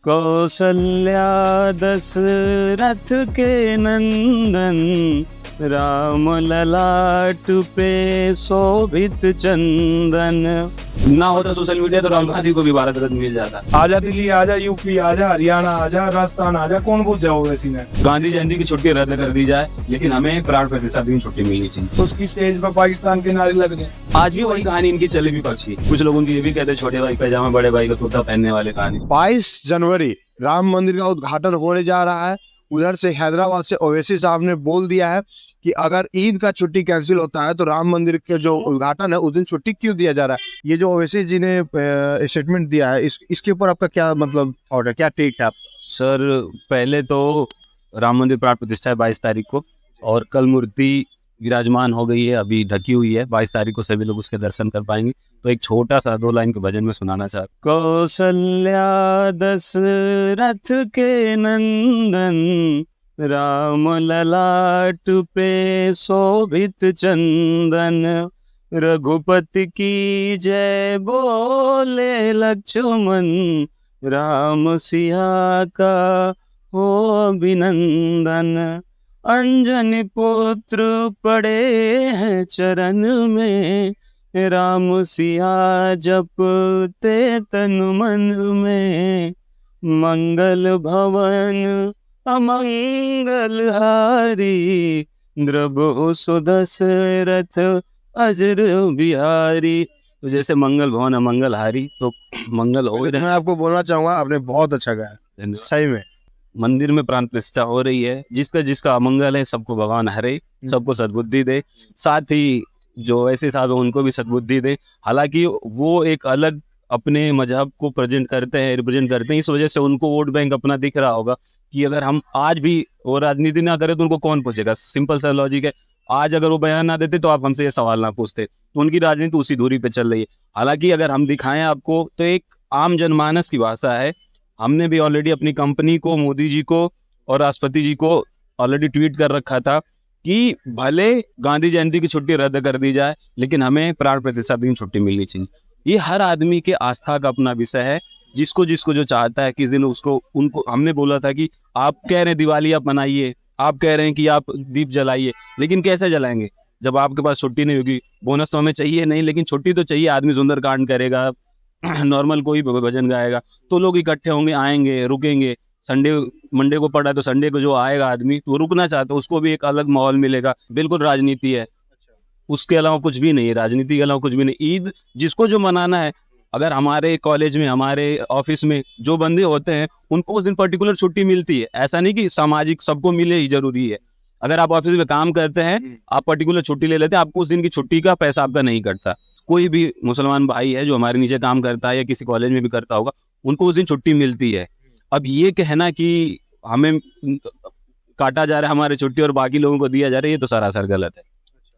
कौसल्या दशरथ के नंदन, राम ललाट पे शोभित चंदन। ना होता सोशल मीडिया तो राहुल गांधी को भी भारत रत्न मिल जाता। आजा दिल्ली, आजा यूपी, आजा हरियाणा, आजा राजस्थान, आजा, कौन पूछ जाओ वैसी ने। गांधी जयंती की छुट्टी रद्द कर दी जाए, लेकिन हमें प्राण प्रतिष्ठा दिन छुट्टी मिलनी चाहिए। तो उसकी स्टेज पर पाकिस्तान के नारे लग गए। आज भी वही कहानी इनकी चली विपक्ष की। कुछ लोग उनकी ये भी कहते छोटे भाई पैजामा बड़े भाई का कुर्ता पहनने वाले कहानी। 22 जनवरी राम मंदिर का उद्घाटन होने जा रहा है। उधर से हैदराबाद से ओवैसी साहब ने बोल दिया है कि अगर ईद का छुट्टी कैंसिल होता है तो राम मंदिर के जो उद्घाटन है उस दिन छुट्टी क्यों दिया जा रहा है। ये जो ओवैसी जी ने स्टेटमेंट दिया है इसके ऊपर आपका क्या मतलब थॉट है, क्या टेक है आपका? सर पहले तो राम मंदिर प्राण प्रतिष्ठा है 22 तारीख को, और कल मूर्ति विराजमान हो गई है, अभी ढकी हुई है। 22 तारीख को सभी लोग उसके दर्शन कर पाएंगे। तो एक छोटा सा 2 लाइन के भजन में सुनाना चाहता। कौसल्या दशरथ के नंदन, राम ललाट पे शोभित चंदन। रघुपति की जय बोले लक्ष्मण, राम सिया का हो अभिनंदन। अंजनी पुत्र पड़े हैं चरण में, राम सिया जपते तन मन में। मंगल भवन अमंगल हारी, द्रभु सुदशरथ अजर बिहारी। तो जैसे मंगल भवन अमंगल हारी, तो मंगल हो मैं आपको बोलना चाहूंगा आपने बहुत अच्छा गाया, सही में। मंदिर में प्राण प्रतिष्ठा हो रही है। जिसका जिसका अमंगल है सबको भगवान हरे, सबको सद्बुद्धि दे। साथ ही जो ऐसे साहब है उनको भी सद्बुद्धि दे। हालांकि वो एक अलग अपने मजहब को रिप्रेजेंट करते हैं, इस वजह से उनको वोट बैंक अपना दिख रहा होगा कि अगर हम आज भी वो राजनीति ना करें तो उनको कौन पूछेगा। सिंपल सा लॉजिक है। आज अगर वो बयान ना देते तो आप हमसे ये सवाल ना पूछते। तो उनकी राजनीति उसी दूरी पे चल रही है। हालांकि अगर हम दिखाएं आपको तो एक आम जनमानस की भाषा है। हमने भी ऑलरेडी अपनी कंपनी को, मोदी जी को और राष्ट्रपति जी को ऑलरेडी ट्वीट कर रखा था कि भले गांधी जयंती की छुट्टी रद्द कर दी जाए, लेकिन हमें प्राण प्रतिष्ठा दिन छुट्टी मिलनी चाहिए। ये हर आदमी के आस्था का अपना विषय है। जिसको जिसको जो चाहता है किस दिन उसको उनको हमने बोला था कि आप कह रहे हैं दिवाली आप मनाइए, आप कह रहे हैं कि आप दीप जलाइए, लेकिन कैसे जलाएंगे जब आपके पास छुट्टी नहीं होगी। बोनस तो हमें चाहिए नहीं, लेकिन छुट्टी तो चाहिए। आदमी सुंदरकांड करेगा, नॉर्मल कोई भजन गाएगा, तो लोग इकट्ठे होंगे, आएंगे, रुकेंगे। संडे मंडे को पड़ा तो संडे को जो आएगा आदमी वो रुकना चाहता है, उसको भी एक अलग माहौल मिलेगा। बिल्कुल राजनीति है, उसके अलावा कुछ भी नहीं है। राजनीति के अलावा कुछ भी नहीं। ईद जिसको जो मनाना है, अगर हमारे कॉलेज में, हमारे ऑफिस में जो बंदे होते हैं उनको उस दिन पर्टिकुलर छुट्टी मिलती है। ऐसा नहीं कि सामाजिक सबको मिले ही जरूरी है। अगर आप ऑफिस में काम करते हैं, आप पर्टिकुलर छुट्टी ले लेते हैं, आपको उस दिन की छुट्टी का पैसा आपका नहीं कटता। कोई भी मुसलमान भाई है जो हमारे नीचे काम करता है या किसी कॉलेज में भी करता होगा, उनको उस दिन छुट्टी मिलती है। अब ये कहना कि हमें काटा जा रहा है हमारी छुट्टी और बाकी लोगों को दिया जा रहा है, ये तो सरासर गलत है।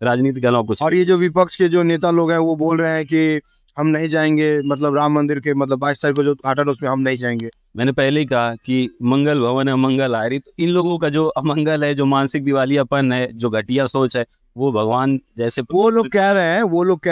राजनीति के अलावा कुछ। और ये जो विपक्ष के जो नेता लोग हैं वो बोल रहे हैं कि हम नहीं जाएंगे, मतलब राम मंदिर के मतलब 22 तारीख को जो उद्घाटन उसमें हम नहीं जाएंगे। मैंने पहले ही कहा कि मंगल भवन अमंगल हारी। तो इन लोगों का जो अमंगल है, जो मानसिक दिवालियापन है, जो घटिया सोच है, वो भगवान जैसे वो लोग कह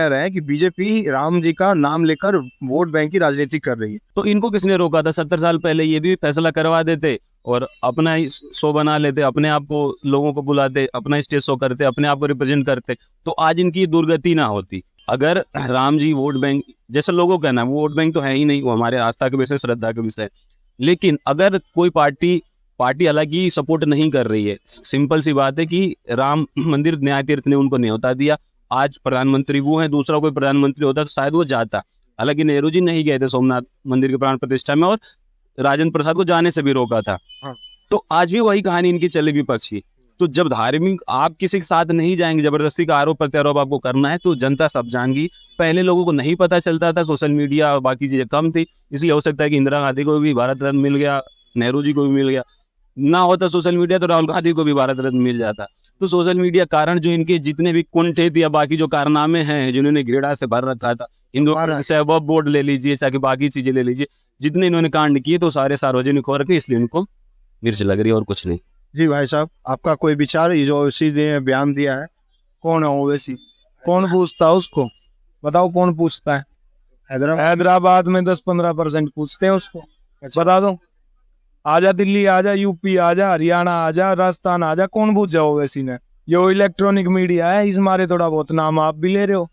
रहे हैं कि बीजेपी राम जी का नाम लेकर वोट बैंक की राजनीति कर रही है। तो इनको किसने रोका था? 70 साल पहले ये भी फैसला करवा देते और अपना ही शो बना लेते, अपने आप को लोगों को बुलाते, अपना स्टेज शो करते, अपने आप को रिप्रेजेंट करते, तो आज इनकी दुर्गति ना होती। अगर राम जी वोट बैंक जैसे लोगों का कहना है, वो वोट बैंक तो है ही नहीं, वो हमारे आस्था के विषय, श्रद्धा के विषय। लेकिन अगर कोई पार्टी हालांकि सपोर्ट नहीं कर रही है, सिंपल सी बात है कि राम मंदिर न्याय तीर्थ ने उनको न्योता दिया। आज प्रधानमंत्री वो है, दूसरा कोई प्रधानमंत्री होता तो शायद वो जाता। हालांकि नेहरू जी नहीं गए थे सोमनाथ मंदिर के प्राण प्रतिष्ठा में, और राजेंद्र प्रसाद को जाने से भी रोका था। तो आज भी वही कहानी इनकी चली विपक्ष की। तो जब धार्मिक आप किसी के साथ नहीं जाएंगे, जबरदस्ती का आरोप प्रत्यारोप आपको करना है, तो जनता सब जानेगी। पहले लोगों को नहीं पता चलता था, सोशल मीडिया और बाकी चीजें कम थी, इसलिए हो सकता है कि इंदिरा गांधी को भी भारत रत्न मिल गया, नेहरू जी को भी मिल गया। ना होता सोशल मीडिया तो राहुल गांधी को भी भारत रत्न मिल जाता। तो सोशल मीडिया कारण जो इनके जितने भी कुंठित या बाकी जो कारनामे हैं, जिन्होंने घृणा से भर रखा था, हिंदू चाहे वह बोर्ड ले लीजिए, चाहे बाकी चीजें ले लीजिए, जितने इन्होंने कांड किए तो सारे सार्वजनिक हो रखे, इसलिए उनको मिर्च लग रही है और कुछ नहीं। जी भाई साहब, आपका कोई विचार? ये जो ओवैसी ने बयान दिया है, कौन है ओवैसी? कौन पूछता है उसको? बताओ कौन पूछता है? हैदराबाद हैदराबाद में 10-15% पूछते हैं उसको। बता दो। आजा दिल्ली, आजा यूपी, आजा हरियाणा, आजा राजस्थान, आजा, कौन पूछ जाओ ओवैसी ने? यो इलेक्ट्रॉनिक मीडिया है, इस मारे थोड़ा बहुत नाम आप भी ले रहे हो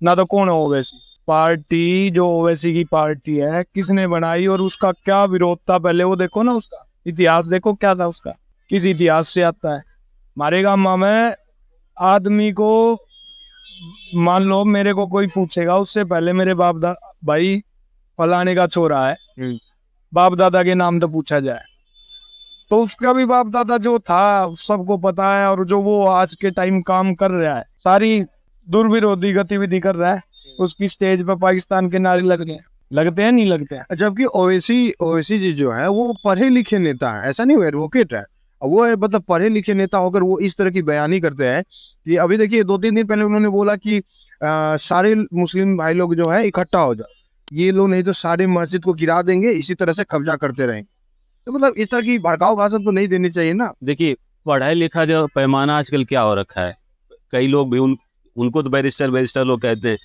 ना, तो कौन है ओवैसी? पार्टी जो ओवैसी की पार्टी है, किसने बनाई और उसका क्या विरोध था, पहले वो देखो ना, उसका इतिहास देखो क्या था उसका, किस इतिहास से आता है। हमारे गाँव में आदमी को, मान लो मेरे को कोई पूछेगा, उससे पहले मेरे भाई फलाने का छोरा है, बाप दादा के नाम तो पूछा जाए, तो उसका भी बाप दादा जो था सबको पता है, और जो वो आज के टाइम काम कर रहा है, सारी दुर्विरोधी गतिविधि कर रहा है, उसकी स्टेज पर पाकिस्तान के नारे लगते हैं नहीं लगते हैं? जबकि ओवैसी जी जो है वो पढ़े लिखे नेता है, ऐसा नहीं वो एडवोकेट है। वो मतलब पढ़े लिखे नेता होकर वो इस तरह की बयानी करते हैं कि अभी देखिए 2-3 दिन पहले उन्होंने बोला कि सारे मुस्लिम भाई लोग जो है इकट्ठा हो जाओ, ये लोग नहीं तो सारे मस्जिद को गिरा देंगे, इसी तरह से कब्जा करते रहेंगे। तो मतलब इस तरह की भड़काऊ भाषण तो नहीं देनी चाहिए ना। देखिए, पढ़ाई लिखा जो पैमाना आजकल क्या हो रखा है, कई लोग भी उनको तो बैरिस्टर लोग कहते हैं,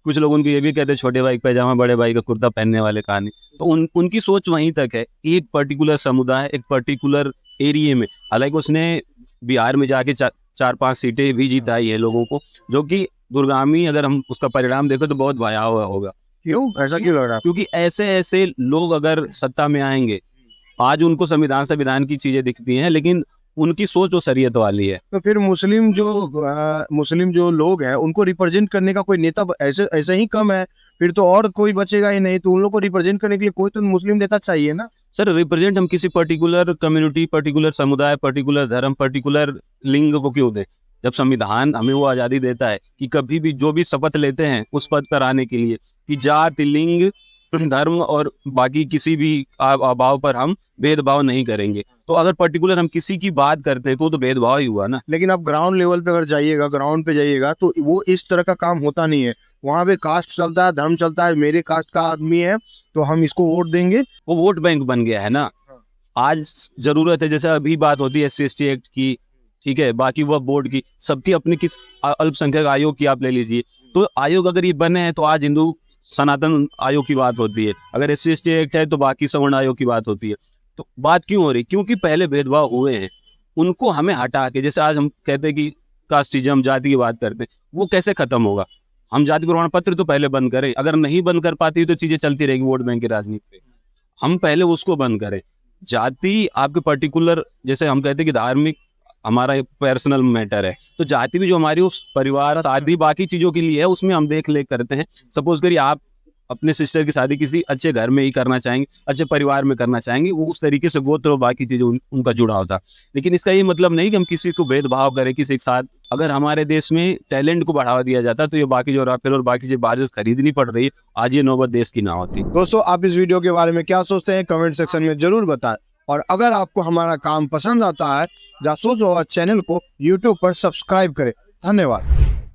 कुछ लोग उनको ये भी कहते हैं छोटे भाई का पैजामा बड़े भाई का कुर्ता पहनने वाले कहानी। तो उनकी सोच वहीं तक है, एक पर्टिकुलर समुदाय, एक पर्टिकुलर एरिया में। हालांकि उसने बिहार में जाके 4-5 सीटें भी जिताई है लोगों को, जो कि दुर्गामी अगर हम उसका परिणाम देखें तो बहुत भयावह होगा। क्यों, ऐसा क्यों लग रहा है? क्योंकि ऐसे लोग अगर सत्ता में आएंगे, आज उनको संविधान की चीजें दिखती हैं, लेकिन उनकी सोच वो शरीयत वाली है। तो फिर मुस्लिम जो लोग हैं उनको रिप्रेजेंट करने का कोई नेता ऐसे ही कम है, फिर तो और कोई बचेगा ही नहीं। तो उन लोग को रिप्रेजेंट करने के लिए कोई तो मुस्लिम नेता चाहिए ना। सर, रिप्रेजेंट हम किसी पर्टिकुलर कम्युनिटी, पर्टिकुलर समुदाय, पर्टिकुलर धर्म, पर्टिकुलर लिंग को क्यों दें? जब संविधान हमें वो आज़ादी देता है कि कभी भी जो भी शपथ लेते हैं उस पद पर आने के लिए, कि जाति, लिंग, धर्म और बाकी किसी भी अभाव पर हम भेदभाव नहीं करेंगे। तो अगर पर्टिकुलर हम किसी की बात करते हैं तो भेदभाव ही हुआ ना। लेकिन आप ग्राउंड लेवल पे अगर जाइएगा, ग्राउंड पे जाइएगा, तो वो इस तरह का काम होता नहीं है। वहाँ पे कास्ट चलता है, धर्म चलता है, मेरे कास्ट का आदमी है तो हम इसको वोट देंगे। वो वोट बैंक बन गया है ना। आज जरूरत है, जैसे अभी बात होती है SC/ST एक्ट की, ठीक है, बाकी वह बोर्ड की, सबकी अपनी किस अल्पसंख्यक आयोग की आप ले लीजिए। तो आयोग अगर ये बने हैं तो आज हिंदू सनातन आयोग की बात होती है, अगर SC/ST एक्ट है तो बाकी सवर्ण आयोग की बात होती है। तो बात क्यों हो रही? क्योंकि पहले भेदभाव हुए हैं, उनको हमें हटा के, जैसे आज हम कहते हैं कि कास्टिज्म, जाति की बात करते हैं, वो कैसे खत्म होगा? हम जाति प्रमाण पत्र तो पहले बंद करें, अगर नहीं बंद कर पाती तो चीजें चलती रहेगी वोट बैंक की राजनीति पे। हम पहले उसको बंद करें। जाति आपके पर्टिकुलर, जैसे हम कहते हैं कि धार्मिक हमारा पर्सनल मैटर है, तो जाति भी जो हमारी उस परिवार, शादी, बाकी चीजों के लिए है, उसमें हम देख लेख करते हैं। सपोज करिए आप अपने सिस्टर की शादी किसी अच्छे घर में ही करना चाहेंगे, अच्छे परिवार में करना चाहेंगे, वो उस तरीके से गोत्र और बाकी चीजें उनका जुड़ाव था। लेकिन इसका ये मतलब नहीं कि हम किसी को भेदभाव करें किसी के साथ। अगर हमारे देश में टैलेंट को बढ़ावा दिया जाता तो ये बाकी जो राफेल और बाकी जो बारिश खरीदनी पड़ रही है, आज ये नौबत देश की ना होती। दोस्तों, आप इस वीडियो के बारे में क्या सोचते हैं कमेंट सेक्शन में जरूर बताएं। और अगर आपको हमारा काम पसंद आता है, जासूस बाबा चैनल को YouTube पर सब्सक्राइब करें। धन्यवाद।